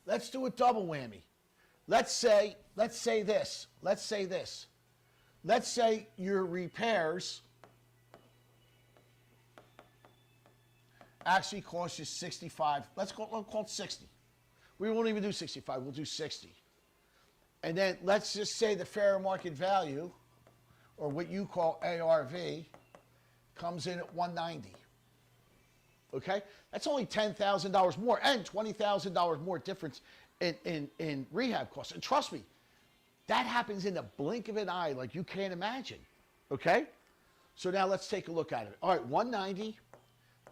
Let's do a double whammy. Let's say this. Let's say your repairs actually cost you 65. Let's call it 60. We won't even do 65. We'll do 60. And then let's just say the fair market value, or what you call ARV, comes in at 190. Okay? That's only $10,000 more and $20,000 more difference in rehab costs. And trust me, that happens in the blink of an eye like you can't imagine. Okay? So now let's take a look at it. All right, 190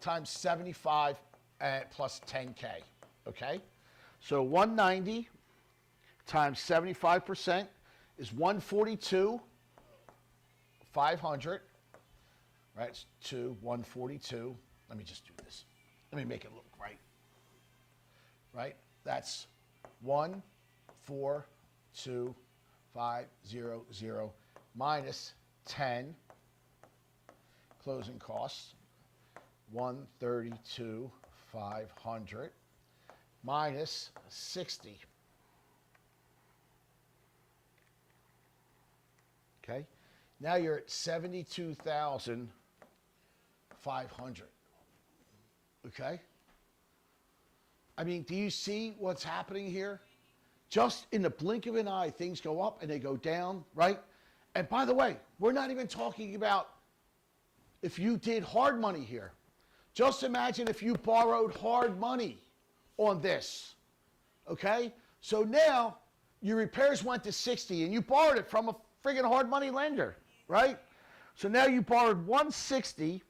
times 75 plus 10K. Okay? So 190 times 75% is 142,500. Right? It's 142. Let me just do this. Let me make it look right. Right? That's 142,500 minus 10 closing costs. 132,500 minus 60. Okay? Now you're at 72,500. Okay? I mean, do you see what's happening here? Just in the blink of an eye, things go up and they go down, right? And by the way, we're not even talking about if you did hard money here. Just imagine if you borrowed hard money on this, okay? So now your repairs went to 60 and you borrowed it from a friggin' hard money lender. right? So now you borrowed 160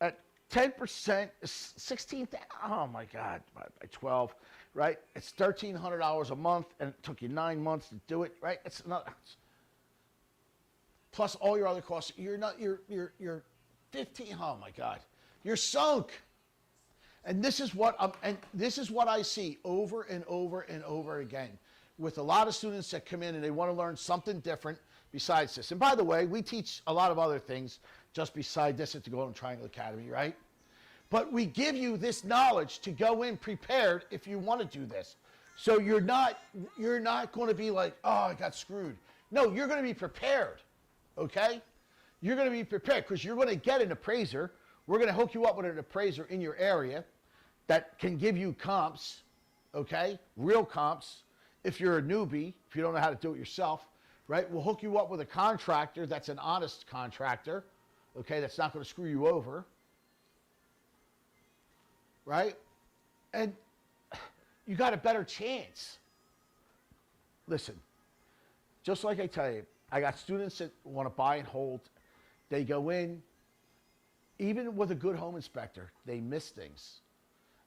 at 10%, 16. Oh my God, by 12, right? It's $1,300 a month, and it took you 9 months to do it, right? It's not plus all your other costs. You're 15. Oh my God, you're sunk. And this is what I see over and over and over again with a lot of students that come in and they want to learn something different besides this. And by the way, we teach a lot of other things just beside this at the Golden Triangle Academy, right? But we give you this knowledge to go in prepared if you want to do this. So you're not going to be like, oh, I got screwed. No, you're going to be prepared, okay? You're going to be prepared because you're going to get an appraiser. We're going to hook you up with an appraiser in your area that can give you comps, okay? Real comps. If you're a newbie, if you don't know how to do it yourself, right? We'll hook you up with a contractor that's an honest contractor, okay? That's not going to screw you over, right? And you got a better chance. Listen, just like I tell you, I got students that want to buy and hold. They go in, even with a good home inspector, they miss things,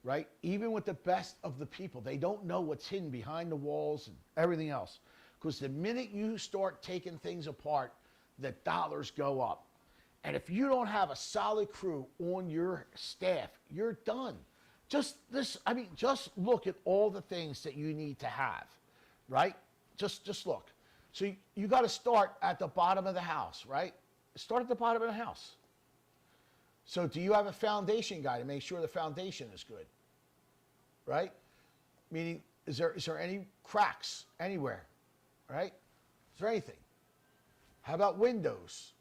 right? Even with the best of the people, they don't know what's hidden behind the walls and everything else. Because the minute you start taking things apart, the dollars go up. And if you don't have a solid crew on your staff, you're done. Just look at all the things that you need to have, right? Just look. So you got to start at the bottom of the house, right? Start at the bottom of the house. So do you have a foundation guy to make sure the foundation is good, right? Meaning, is there any cracks anywhere, right? Is there anything? How about windows?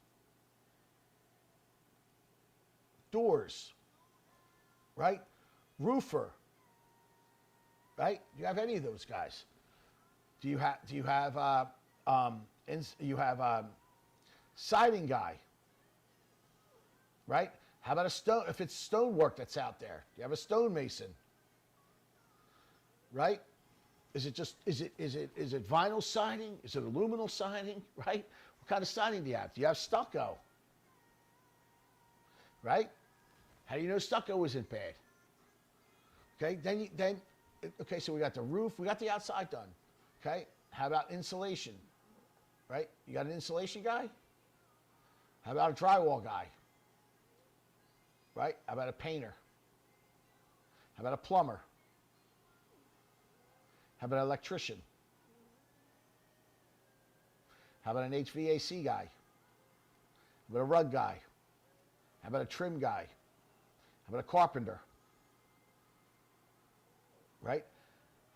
Doors, right? Roofer, right? Do you have any of those guys? Do you have siding guy, right? How about a stone? If it's stonework that's out there, do you have a stonemason, right? Is it vinyl siding? Is it aluminum siding, right? What kind of siding do you have? Do you have stucco, right? How do you know stucco isn't bad? Okay, okay, so we got the roof, we got the outside done. Okay, how about insulation, right? You got an insulation guy? How about a drywall guy, right? How about a painter? How about a plumber? How about an electrician? How about an HVAC guy? How about a rug guy? How about a trim guy? How about a carpenter? Right?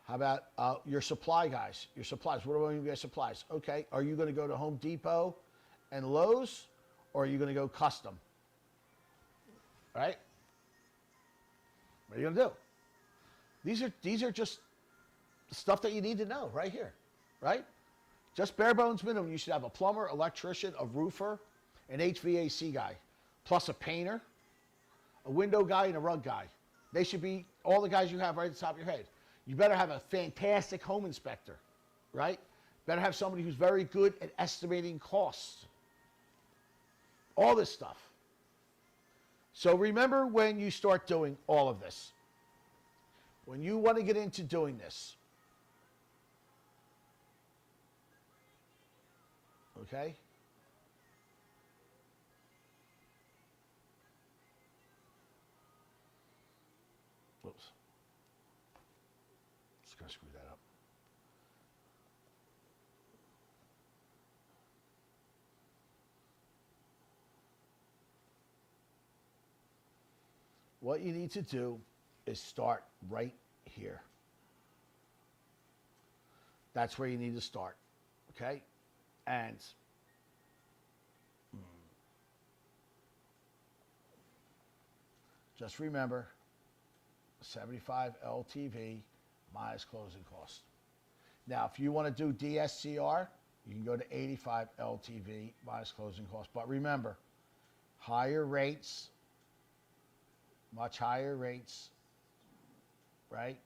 How about your supply guys? Your supplies. What are you guys supplies? Okay. Are you going to go to Home Depot and Lowe's, or are you going to go custom? Right? What are you going to do? These are just stuff that you need to know right here. Right? Just bare bones minimum. You should have a plumber, electrician, a roofer, an HVAC guy, plus a painter, a window guy, and a rug guy. They should be all the guys you have right at the top of your head. You better have a fantastic home inspector, right? Better have somebody who's very good at estimating costs. All this stuff. So remember when you start doing all of this, when you want to get into doing this, okay? Whoops. Just gonna screw that up. What you need to do is start right here. That's where you need to start, okay? And just remember, 75 LTV minus closing costs. Now, if you want to do DSCR, you can go to 85 LTV minus closing costs. But remember, higher rates, much higher rates, right?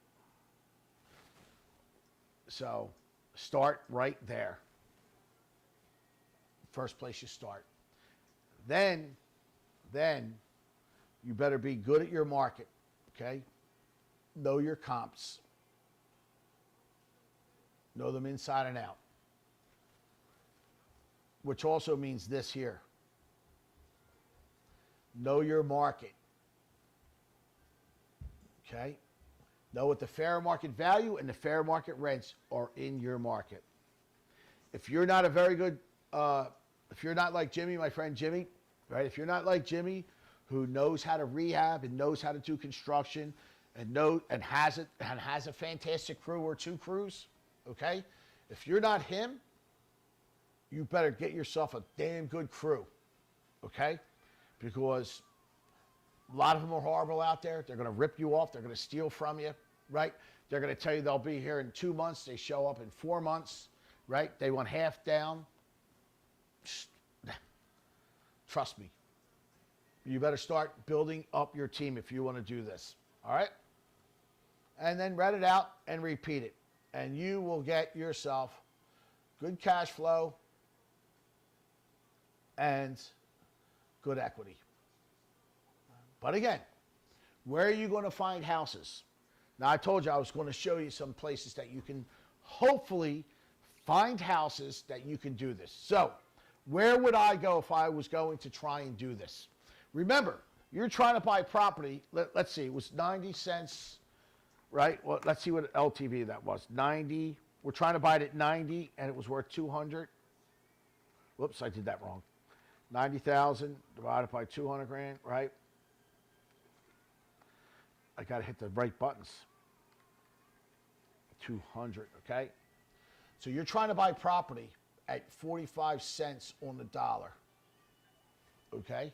So start right there. First place you start. Then you better be good at your market, okay? Know your comps. Know them inside and out. Which also means this here. Know your market. Okay? Know what the fair market value and the fair market rents are in your market. If you're not a very good, if you're not like Jimmy, my friend Jimmy, right? If you're not like Jimmy, who knows how to rehab and knows how to do construction and has a fantastic crew or two crews, okay? If you're not him, you better get yourself a damn good crew, okay? Because a lot of them are horrible out there. They're going to rip you off. They're going to steal from you, right? They're going to tell you they'll be here in 2 months. They show up in 4 months, right? They want half down. Trust me. You better start building up your team if you want to do this, all right? And then rent it out and repeat it. And you will get yourself good cash flow and good equity. But again, where are you going to find houses? Now, I told you I was going to show you some places that you can hopefully find houses that you can do this. So, where would I go if I was going to try and do this? Remember, you're trying to buy property. Let's see, it was 90 cents, right? Well, let's see what LTV that was. 90. We're trying to buy it at 90, and it was worth 200. Whoops, I did that wrong. 90,000 divided by 200 grand, right? I got to hit the right buttons. 200, okay? So you're trying to buy property at 45 cents on the dollar, okay?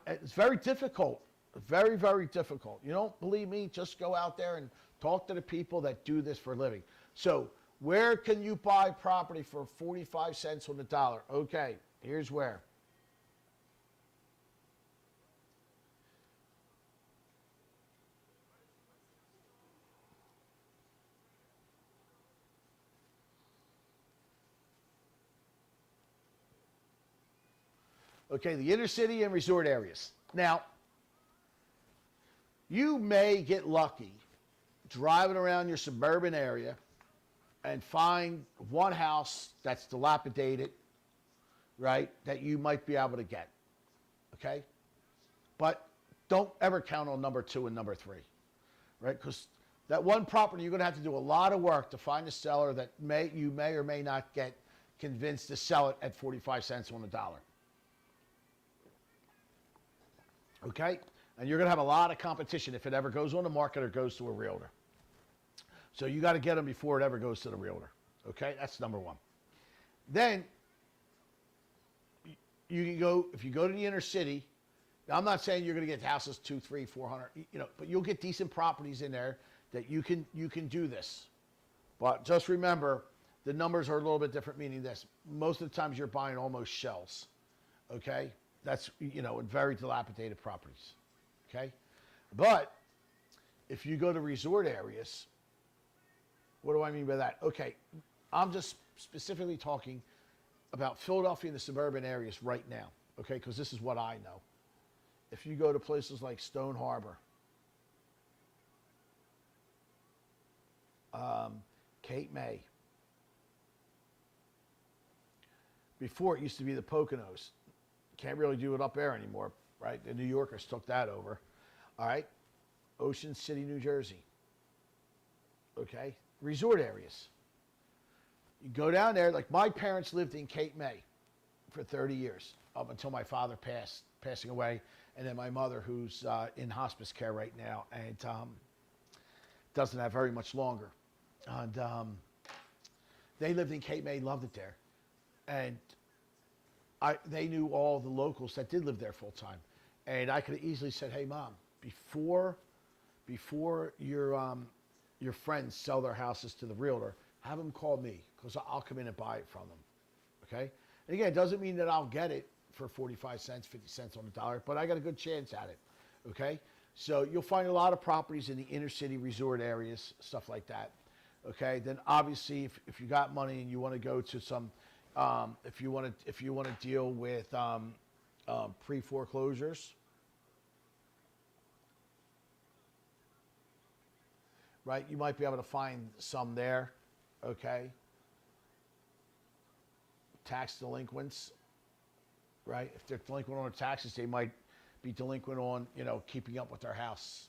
It's very difficult, very, very difficult. You don't believe me? Just go out there and talk to the people that do this for a living. So where can you buy property for 45 cents on the dollar? Okay, here's where. Okay, the inner city and resort areas. Now, you may get lucky driving around your suburban area and find one house that's dilapidated, right, that you might be able to get, okay? But don't ever count on number 2 and number 3, right? Because that one property, you're going to have to do a lot of work to find a seller that you may or may not get convinced to sell it at 45 cents on the dollar. Okay? And you're going to have a lot of competition if it ever goes on the market or goes to a realtor. So you got to get them before it ever goes to the realtor. Okay? That's number 1. Then you can go, if you go to the inner city, now I'm not saying you're going to get houses 200, 300, 400, but you'll get decent properties in there that you can do this. But just remember, the numbers are a little bit different, meaning this. Most of the times you're buying almost shells. Okay? That's, in very dilapidated properties, okay? But if you go to resort areas, what do I mean by that? Okay, I'm just specifically talking about Philadelphia and the suburban areas right now, okay? Because this is what I know. If you go to places like Stone Harbor, Cape May, before it used to be the Poconos. Can't really do it up there anymore, right? The New Yorkers took that over. All right? Ocean City, New Jersey. Okay? Resort areas. You go down there, like my parents lived in Cape May for 30 years, up until my father passing away, and then my mother, who's in hospice care right now, and doesn't have very much longer. And they lived in Cape May, loved it there. And they knew all the locals that did live there full time, and I could have easily said, "Hey, Mom, before your friends sell their houses to the realtor, have them call me because I'll come in and buy it from them." Okay, and again, it doesn't mean that I'll get it for 45 cents, 50 cents on the dollar, but I got a good chance at it. Okay, so you'll find a lot of properties in the inner city resort areas, stuff like that. Okay, then obviously if you got money and you want to go to some If you want to deal with pre-foreclosures, right? You might be able to find some there, okay? Tax delinquents, right? If they're delinquent on their taxes, they might be delinquent on, keeping up with their house,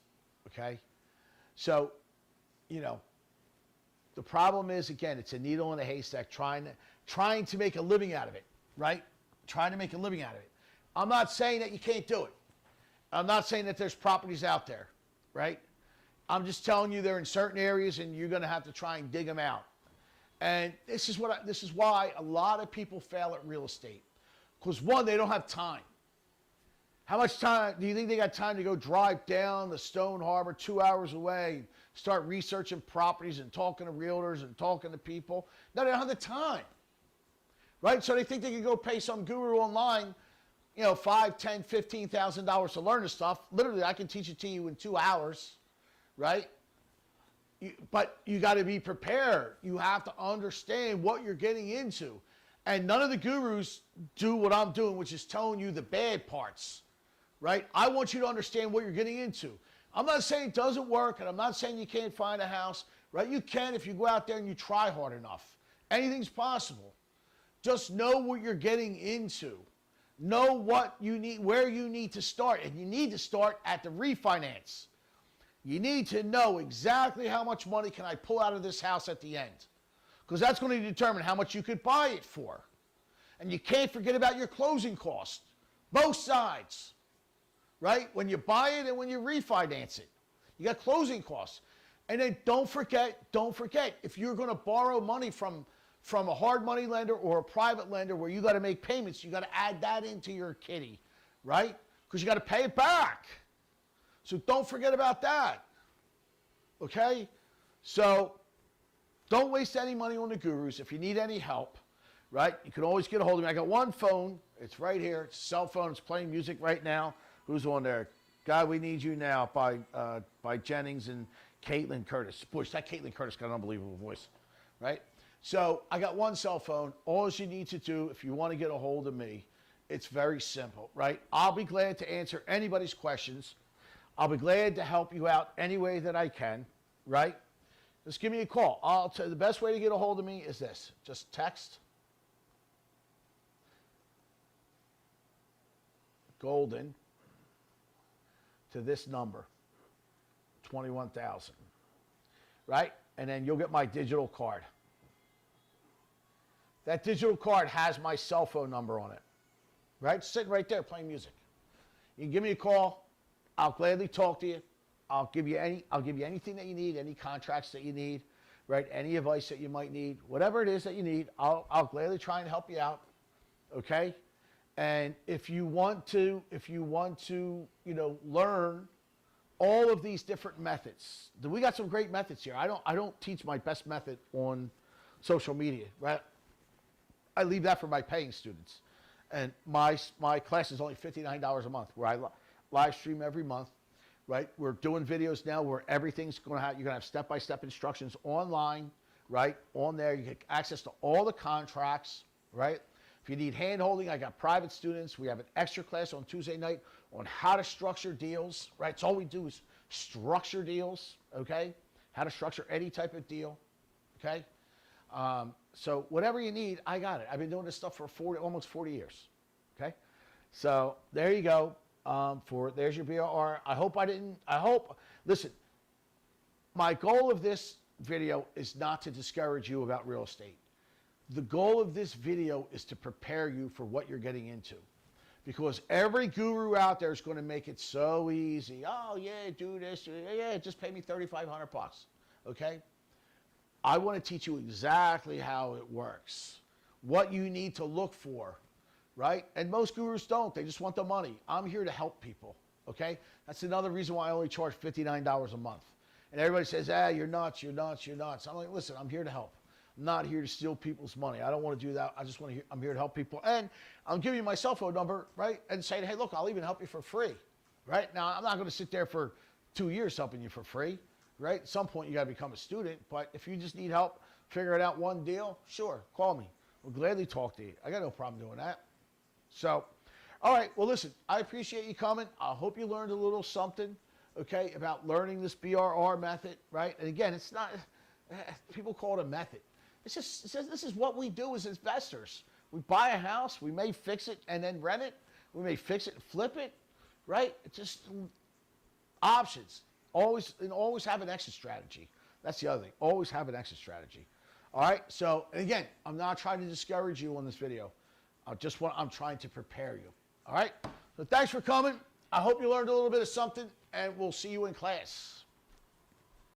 okay? So, the problem is, again, it's a needle in a haystack trying to make a living out of it, right? Trying to make a living out of it. I'm not saying that you can't do it. I'm not saying that there's properties out there, right? I'm just telling you they're in certain areas and you're going to have to try and dig them out. And this is why a lot of people fail at real estate. Because one, they don't have time. How much time do you think they got time to go drive down the Stone Harbor 2 hours away, start researching properties and talking to realtors and talking to people? No, they don't have the time, right? So they think they can go pay some guru online, $5,000, $10,000, $15,000 to learn this stuff. Literally, I can teach it to you in 2 hours, right? But you got to be prepared. You have to understand what you're getting into. And none of the gurus do what I'm doing, which is telling you the bad parts, right? I want you to understand what you're getting into. I'm not saying it doesn't work, and I'm not saying you can't find a house, right? You can if you go out there and you try hard enough. Anything's possible. Just know what you're getting into. Know what you need, where you need to start, and you need to start at the refinance. You need to know exactly how much money can I pull out of this house at the end, because that's going to determine how much you could buy it for. And you can't forget about your closing costs, both sides, right? When you buy it and when you refinance it, you got closing costs. And then don't forget, if you're going to borrow money from a hard money lender or a private lender where you got to make payments, you got to add that into your kitty, right? Because you got to pay it back. So don't forget about that, okay? So don't waste any money on the gurus. If you need any help, right, you can always get a hold of me. I got one phone. It's right here. It's a cell phone. It's playing music right now. Who's on there? God, We Need You Now by Jennings and Caitlin Curtis. Boy, that Caitlin Curtis got an unbelievable voice, right? So I got one cell phone. All you need to do if you want to get a hold of me, it's very simple, right? I'll be glad to answer anybody's questions. I'll be glad to help you out any way that I can, right? Just give me a call. I'll tell you the best way to get a hold of me is this. Just text Golden to this number, 21,000, right? And then you'll get my digital card. That digital card has my cell phone number on it, right? It's sitting right there playing music. You can give me a call. I'll gladly talk to you. I'll give you anything that you need, any contracts that you need, right? Any advice that you might need, whatever it is that you need, I'll gladly try and help you out, okay? And if you want to, learn all of these different methods, we got some great methods here. I don't teach my best method on social media, right? I leave that for my paying students. And my class is only $59 a month, where I live stream every month, right? We're doing videos now where everything's going to have, you're going to have step-by-step instructions online, right? On there, you get access to all the contracts, right? If you need hand-holding, I got private students. We have an extra class on Tuesday night on how to structure deals, right? So all we do is structure deals, okay? How to structure any type of deal, okay? So whatever you need, I got it. I've been doing this stuff for almost 40 years, okay? So there you go. There's your BRR. Listen, my goal of this video is not to discourage you about real estate. The goal of this video is to prepare you for what you're getting into. Because every guru out there is going to make it so easy. Oh, yeah, do this. Yeah, just pay me $3,500 bucks. Okay? I want to teach you exactly how it works. What you need to look for. Right? And most gurus don't. They just want the money. I'm here to help people. Okay? That's another reason why I only charge $59 a month. And everybody says, you're nuts, you're nuts, you're nuts. I'm like, listen, I'm here to help. I'm not here to steal people's money. I don't want to do that. I'm here to help people. And I'm giving you my cell phone number, right? And saying, hey, look, I'll even help you for free. Right? Now, I'm not going to sit there for 2 years helping you for free. Right? At some point, you got to become a student. But if you just need help figuring out one deal, sure, call me. We'll gladly talk to you. I got no problem doing that. So, all right. Well, listen, I appreciate you coming. I hope you learned a little something, okay, about learning this BRR method, right? And again, it's not, people call it a method. It's just this is what we do as investors. We buy a house, we may fix it and then rent it. We may fix it and flip it, right? It's just options. Always have an exit strategy. That's the other thing. Always have an exit strategy. All right. So, and again, I'm not trying to discourage you on this video. I'm trying to prepare you. All right. So thanks for coming. I hope you learned a little bit of something, and we'll see you in class.